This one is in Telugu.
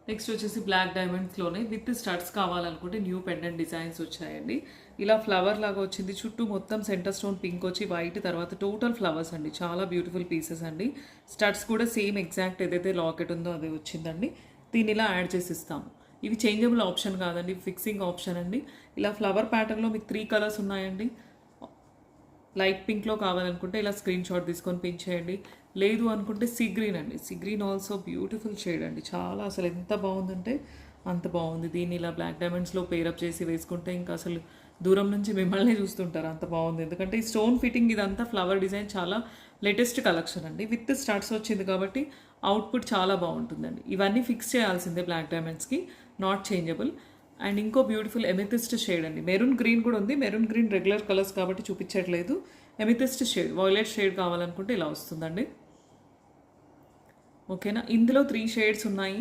నెక్స్ట్ వచ్చేసి బ్లాక్ డైమండ్స్లోనే విత్ స్టడ్స్ కావాలనుకుంటే న్యూ పెండెంట్ డిజైన్స్ వచ్చాయండి. ఇలా ఫ్లవర్ లాగా వచ్చింది, చుట్టూ మొత్తం సెంటర్ స్టోన్ పింక్ వచ్చి వైట్, తర్వాత టోటల్ ఫ్లవర్స్ అండి. చాలా బ్యూటిఫుల్ పీసెస్ అండి. స్టడ్స్ కూడా సేమ్ ఎగ్జాక్ట్ ఏదైతే లాకెట్ ఉందో అది వచ్చిందండి. దీన్ని ఇలా యాడ్ చేసి ఇస్తాము. ఇవి చేంజబుల్ ఆప్షన్ కాదండి, ఫిక్సింగ్ ఆప్షన్ అండి. ఇలా ఫ్లవర్ ప్యాటర్న్లో మీకు 3 కలర్స్ ఉన్నాయండి. లైట్ పింక్లో కావాలనుకుంటే ఇలా స్క్రీన్ షాట్ తీసుకొని పిన్ చేయండి. లేదు అనుకుంటే సీ గ్రీన్ అండి. Sea green also beautiful shade అండి. చాలా అసలు ఎంత బాగుందంటే అంత బాగుంది. దీన్ని ఇలా బ్లాక్ డైమండ్స్లో పేరప్ చేసి వేసుకుంటే ఇంకా అసలు దూరం నుంచి మిమ్మల్ని చూస్తుంటారు, అంత బాగుంది. ఎందుకంటే ఈ స్టోన్ ఫిట్టింగ్ ఇదంతా ఫ్లవర్ డిజైన్ చాలా లేటెస్ట్ కలెక్షన్ అండి. విత్ స్టార్ట్స్ వచ్చింది కాబట్టి అవుట్పుట్ చాలా బాగుంటుందండి. ఇవన్నీ ఫిక్స్ చేయాల్సిందే బ్లాక్ డైమండ్స్కి, నాట్ చేంజబుల్. అండ్ ఇంకో బ్యూటిఫుల్ ఎమిథిస్ట్ షేడ్ అండి. మెరూన్ గ్రీన్ కూడా ఉంది. మెరూన్ గ్రీన్ రెగ్యులర్ కలర్స్ కాబట్టి చూపించట్లేదు. ఎమిథిస్ట్ షేడ్, వాయిలెట్ షేడ్ కావాలనుకుంటే ఇలా వస్తుందండి. ఓకేనా, ఇందులో 3 షేడ్స్ ఉన్నాయి.